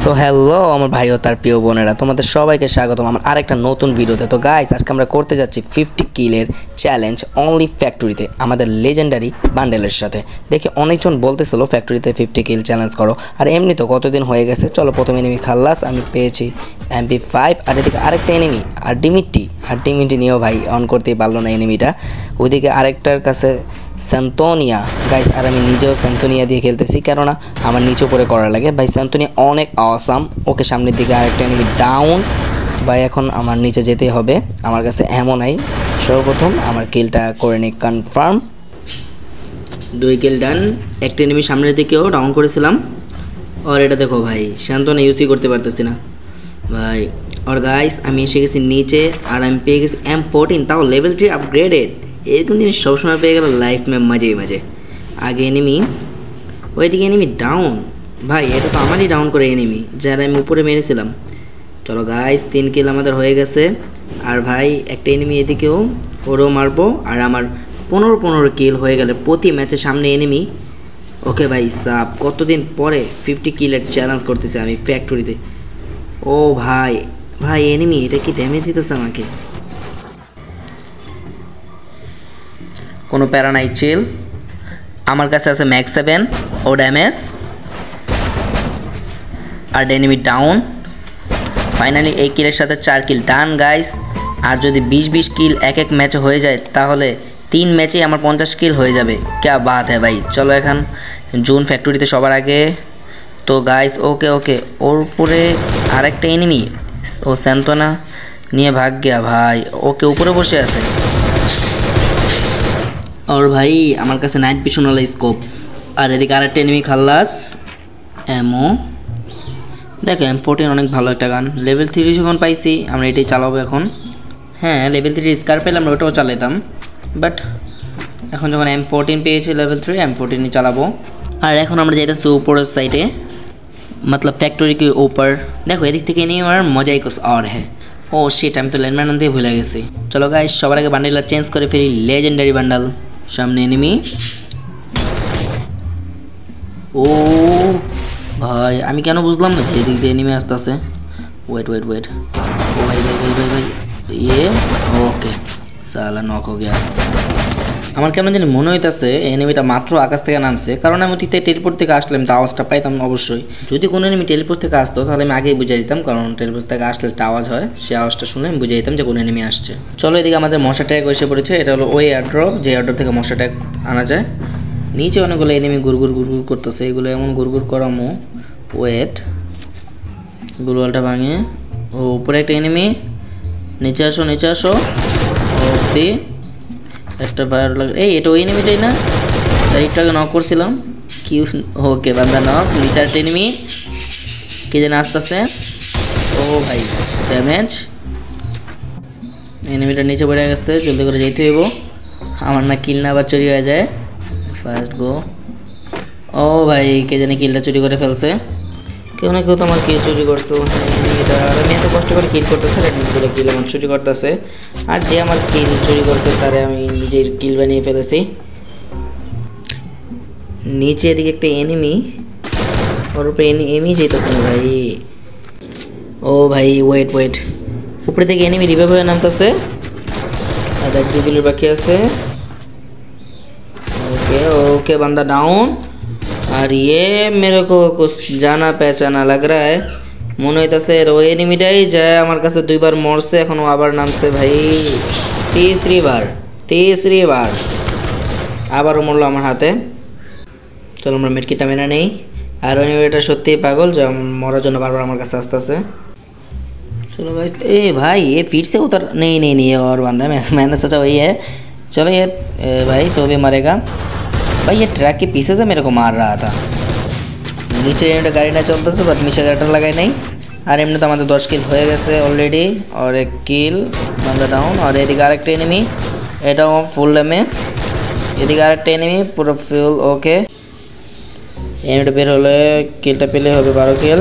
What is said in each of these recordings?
So hello আমার ভাই ও তার প্রিয় বোনেরা, তোমাদের সবাইকে স্বাগতম আমার আরেকটা নতুন ভিডিওতে। তো গাইস, আজকে আমরা করতে যাচ্ছি 50 কিলের চ্যালেঞ্জ অনলি ফ্যাক্টরিতে আমাদের লেজেন্ডারি বান্ডেলের সাথে। দেখে অনেকজন বলতেছিল ফ্যাক্টরিতে 50 কিল চ্যালেঞ্জ করো, আর এমনি তো কতদিন হয়ে গেছে। চলো, প্রথম এনিমি খাল্লাস, আমি পেয়েছি MP5, আর এদিকে আরেকটা এনিমি আল্টিমিটি নিয়েও ভাই অন করতেই পারলো না এনিমিটা। ওইদিকে আরেকটার কাছে স্যান্তোনিয়া গাইস, আর আমি নিজেও স্যান্তোনিয়া দিয়ে খেলতেছি, কেননা আমার নিচে উপরে করা লাগে ভাই। স্যান্তোনিয়া অনেক অসাম। ওকে, সামনের দিকে আরেকটা এনিমি ডাউন ভাই। এখন আমার নিচে যেতে হবে, আমার কাছে এমন নাই। সর্বপ্রথম আমার কিলটা করে নিই কনফার্ম। 2 কিল ডান। একটা এনিমি সামনের দিকেও ডাউন করেছিলাম। আর এটা দেখো ভাই, স্যান্তোনিয়া ইউজই করতে পারতেছি না ভাই। আর গাইস, আমি এসে গেছি নিচে, আর আমি পেয়ে গেছি M14, তাও লেভেল 3 আপগ্রেডেড। এরকম জিনিস সবসময় পেয়ে গেল লাইফ মে মাঝে। আগে এনিমি, ওইদিকে এনিমি ডাউন ভাই। এটা তো আমারই ডাউন করে এনিমি, যারা আমি উপরে মেরেছিলাম। চলো গাইস, 3 কিল আমাদের হয়ে গেছে। আর ভাই একটা এনিমি এদিকেও, ওরও মারবো। আর আমার 15 কিল হয়ে গেলে প্রতি ম্যাচে সামনে এনিমি। ওকে ভাই সাব, কতদিন পরে 50 কিলের চ্যালেঞ্জ করতেছি আমি ফ্যাক্টরিতে। ও ভাই এনিমি, এটা কি ড্যামেজ দিতেছে আমাকে? কোনো প্যারা নাই, চিল। আমার কাছে আছে ম্যাক্স 7 ও ড্যামেজ, আর এনিমি ডাউন। ফাইনালি এই কিলের সাথে 4 কিল ডান গাইস। আর যদি 20 কিল এক ম্যাচে হয়ে যায়, তাহলে 3 ম্যাচেই আমার 50 কিল হয়ে যাবে। ক্যা বাত হ্যাঁ ভাই। চলো এখন জুন ফ্যাক্টরিতে সবার আগে। তো গাইস ওকে, ওর উপরে আরেকটা এনিমি, ও স্যান্তোনা নিয়ে ভাগ গিয়া ভাই। ওকে, উপরে বসে আছে। আর ভাই আমার কাছে নাইট ভিশন ওয়ালা স্কোপ, আর এদিকে আরেকটা এনিমি খাল্লাস এমো। দেখো M14 অনেক ভালো একটা গান। লেভেল 3 যখন পাইছি, আমরা এটাই চালাবো এখন। হ্যাঁ, লেভেল 3 স্কার পেলে আমরা ওটাও চালাতাম, বাট এখন যখন M14 পেয়েছি লেভেল 3, M14ই চালাবো। আর এখন আমরা যাইতেছি উপরের সাইডে, मतलब फैक्ट्री के ऊपर। देखो এদিক থেকে নিয়ে আমার মজাই कुछ और है। ও শিট, আমি তো ল্যান্ডমাইন দিয়ে ভুলে গেছি। চলো গাইস, সবার আগে বান্ডেলটা চেঞ্জ করে ফেলি, লেজেন্ডারি বান্ডেল। সামনে এনিমি। ও ভাই, আমি কেন বুঝলাম না যে এদিক দিয়ে এনিমি আসতেছে। ওয়েট। ও ভাই ये ওকে, সালা নক হয়ে গেল। আমার কেমন জানি মনে হইতাছে এনিমিটা মাত্র আকাশ থেকে নামছে, কারণ আমি অতীতে টেলিপোর্ট থেকে আসলে আমি তো আওয়াজটা পাইতাম অবশ্যই। যদি কোনো এনিমি টেলিপোর্ট থেকে আসতো, তাহলে আমি আগেই বুঝে দিতাম, কারণ টেলিপোর্ট থেকে আসলে একটা আওয়াজ হয়, সেই আওয়াজটা শুনে আমি বুঝে দিতাম যে কোনো এনিমি আসছে। চলো, এদিকে আমাদের মশা ট্যাগ এসে পড়েছে। এটা হলো ওই এয়ারড্রপ, যে এয়ারড্রপ থেকে মশা ট্যাগ আনা যায়। নিচে অনেকগুলো এনিমি গুড়গুড় করতেছে, এগুলো এমন গুড়গুড় করামো। ওয়েট, গুলওয়ালটা ভাঙে। ও উপরে একটা এনিমি, নিচে আসো। ওকে, একটা ফায়ার লাগে। এই এটা ওই এনিমিটাই না, একটাকে নক করছিলাম কি? ওকে, বান্দা নক। নিচে একটা এনিমি, কে যেন আসতেছে। ও ভাই ড্যামেজ। এনিমিটা নিচে পড়ে গেছে, জলদি করে যেতে হইব, আমার না কিল না আবার চুরি হয়ে যায়। ফার্স্ট গো। ও ভাই, কে জানি কিলটা চুরি করে ফেলছে। কেউ না কেউ তো আমার কিল চুরি করছো। আর আমি এত কষ্ট করে কিল করতেছি, এনিমিগুলো কিল আমার চুরি করতেছে। আর যে আমার কিল চুরি করছে, তারে আমি নিজের কিল বানিয়ে ফেলেছি। নিচে এদিকে একটা এনিমি, ওর উপরে এনিমি যেতেছে না ভাই। ও ভাই ওয়েট, উপরে থেকে এনিমি রিভাইভ হয়ে নামতেছে। আর 2 কিলের বাকি আছে। ओके बंदा डाउन। और ये मेरे को कुछ जाना पहचाना लग रहा है। মনে হইতাছে ওই এনিমিটাই যায় আমার কাছে 2 বার মরছে, এখন ও আবার নামছে ভাই। তিসরি বার আবারও মরলো আমার হাতে। চলো আমরা মেডকিটটা মেনে নেই। আর ওই এনিমিটা সত্যিই পাগল, যে মরার জন্য বারবার আমার কাছে আসতেছে। चलो भाई, ए भाई ये फिर से उतर नहीं ये और बंदा मैंने सोचा वही है। चलो ये भाई तो भी मरेगा भाई। ये ट्रैक के पीछे से मेरे को मार रहा था। नीचे गाड़ी ना चलते से, बट नीचे गाटर लगाई नहीं। और एमने तो हमारे 10 किल হয়ে গেছে অলরেডি, और 1 কিল बंदा डाउन। और এদিকে আরেকটা এনিমি, এটাও ফুল ড্যামেজ। এদিকে আরেকটা এনিমি পুরো ফুল। ওকে, এনিমিটা বের হলে কিলটা পেলে হবে 12 কিল।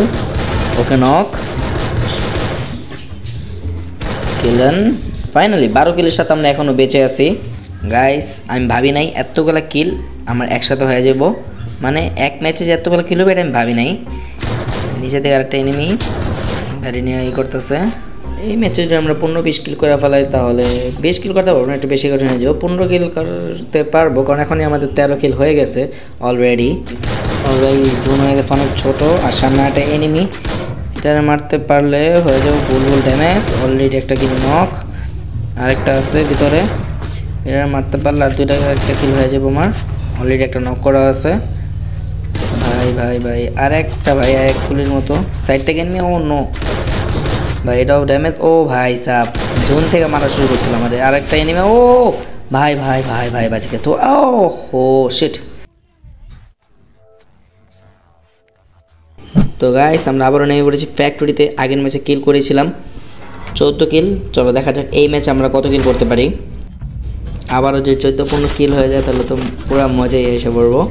ওকে, নক কিলেন। ফাইনালি 12 কিলের সাথে আমরা এখনো বেঁচে আছি গাইস। আমি ভাবি নাই এতগুলা কিল আমার একসাথে হয়ে যাব, মানে এক ম্যাচে যে এতগুলো কিল হবে এটা আমি ভাবি নাই। নিচে থেকে আরেকটা এনিমি গাড়ি নিয়ে করতেছে। এই ম্যাচে যদি আমরা 15-20 কিল করে ফেলাই তাহলে 20 কিল করতে পারবো না, একটু বেশি কঠিন হয়ে যাবো। 15 কিল করতে পারবো কারণ এখনই আমাদের 13 কিল হয়ে গেছে অলরেডি। জুন হয়ে গেছে অনেক ছোট। আর সামনে একটা এনিমি, এটা মারতে পারলে হয়ে যাবো ফুল ড্যামেজ। অলরেডি একটা কিল নক, আরেকটা আছে ভিতরে, এটা মারতে পারলে আর একটা কিল হয়ে যাবো আমার। অলরেডি একটা নক করা আছে। ভাই আর একটা ভাই এক ফুলের মতো সাইড থেকে এনিমি। ও নো ভাই, এটাও ড্যামেজ। ও ভাই সাপ জোন থেকে মারা শুরু করছিল আমাদের আরেকটা এনিমি। ও ভাই বাঁচি তো। ও শিট। তো গাইস আমরা আবারও নেমে পড়েছি ফ্যাক্টরিতে। আগের ম্যাচে কিল করেছিলাম 14 কিল। চলো দেখা যাক এই ম্যাচে আমরা কত কিল করতে পারি। আবারও যদি 14-15 কিল হয়ে যায় তাহলে তো পুরো মজাই এসে পড়বো।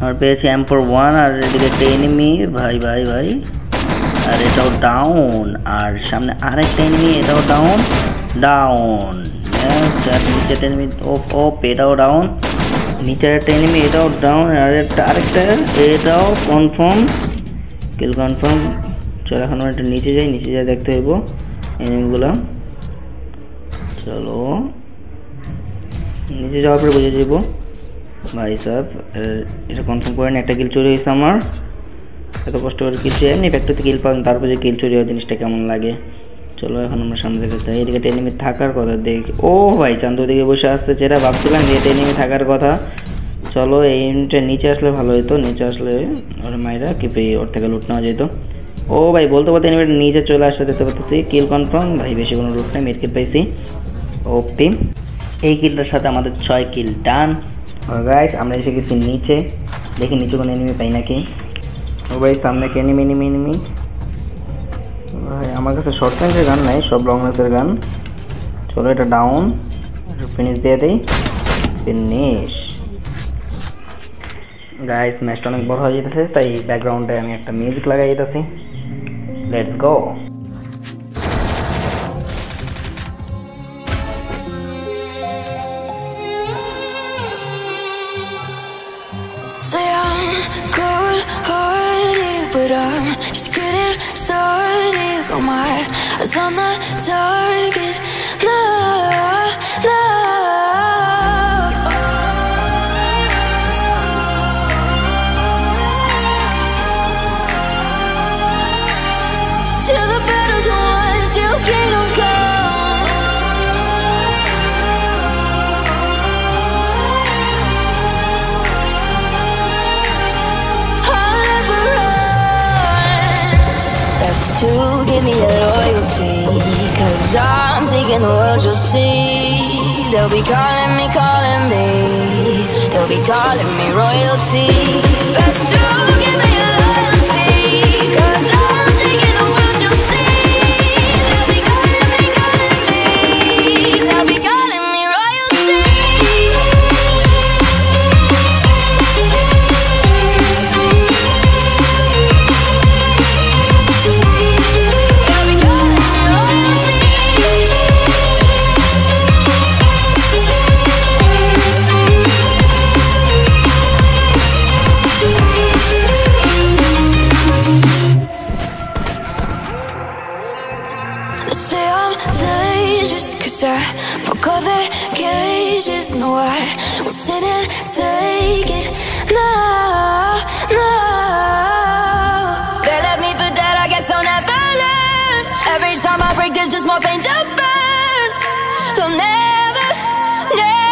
আর পেয়েছি M4-1 আর এদিকে একটা এনিমি। ভাই আর এটাও ডাউন। আর সামনে আরেকটা এনিমি, এটাও ডাউন। নিচের এনিমি এটাও ডাউন। নিচের একটা এনিমি, এটাও ডাউন। আর আরেকটা এটাও কনফার্ম কিল কনফার্ম। চলো এখন একটা নিচে যাই দেখতে হইব এনিমিগুলো। চলো নিচে যাওয়ার পরে বুঝে যাব ভাই সাহেব। এটা কনফার্ম করেন একটা কিল চুরি হয়েছে আমার। এত কষ্ট করে কিল চুরি এমনি ফ্যাক্টরিতে কিল পাবেন, তারপর যে কিল চুরি হওয়ার জিনিসটা কেমন লাগে। চলো এখন আমরা সামনে দেখে যাই। এদিকে এনিমি থাকার কথা দেখি। ও ভাই চান্দু দিকে বসে আসছে, যেটা ভাবছিলাম যে এটা এনিমি থাকার কথা। চলো এই এনিমিটা নিচে আসলে ভালো হতো, নিচে আসলে ওরা মাইরা কি ওর থেকে লুট নেওয়া যেত। ও ভাই বলতে এনিমিটা নিচে চলে আসতে দেখতে পাচ্ছি। কিল কনফার্ম ভাই, বেশি কোনো লুট নেই, মিড কিল পাইছি। ওপি এই কিলটার সাথে আমাদের 6 কিল ডান। গাইস আমরা এসে গেছি নিচে, দেখি নিচে কোনো এনিমি পাই নাকি। ও ভাই সামনে কি এনিমি ভাই। আমার কাছে শর্ট রেঞ্জের গান নাই, সব লং রেঞ্জের গান। চলো এটা ডাউন, ফিনিশ দিয়ে দেই। ফিনিশ। গাইস ম্যাচটা অনেক বড় হয়ে যেতেছে, তাই ব্যাকগ্রাউন্ডে আমি একটা মিউজিক লাগাই দিতেছি। Let's go. Say I'm good-hearted, but I'm just getting started. Got my eyes on the target. No. Till the battle's won, till kingdom come. I'll never run. Best to give me your loyalty, 'cause I'm taking the world, you'll see. They'll be calling me. They'll be calling me royalty. Best to give me your loyalty, 'cause I'm taking the world, you'll see. They'll be calling me. They'll be calling me royalty. They'll be calling me royalty. They say I'm dangerous 'cause I broke all the cages. No, I won't sit and take it. No. They left me for dead, I guess they'll never learn. Every time I break, there's just more pain to burn. They'll never learn.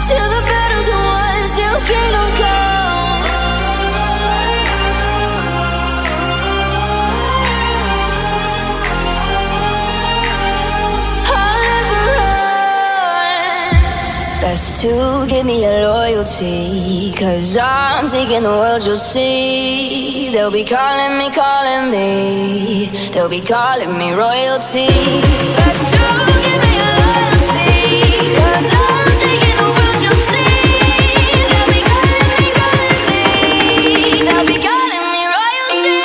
Till the battle's won, till kingdom come. I'll never run. Best to give me your loyalty, 'cause I'm taking the world, you'll see. They'll be calling me. They'll be calling me royalty. Best to give me your loyalty, 'cause I'm taking the world, you'll see. They'll be calling me. They'll be calling me royalty.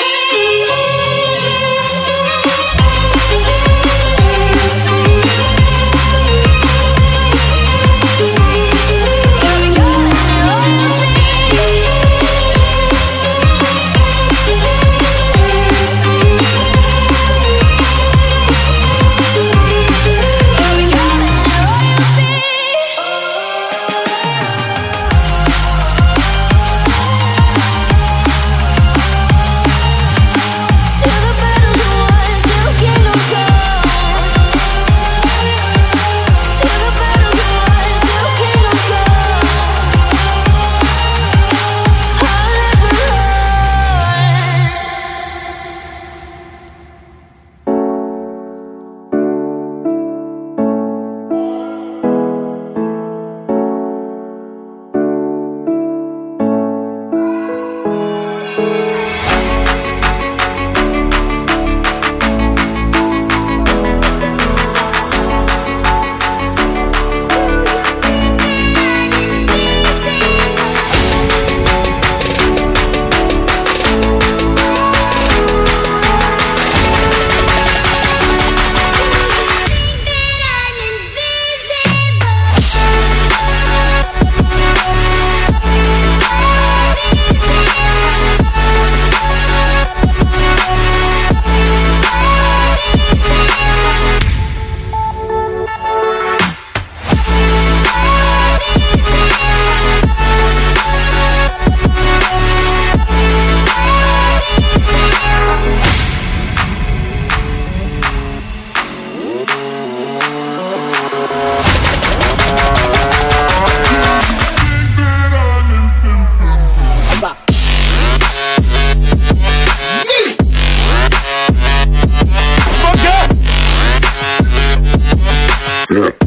Look.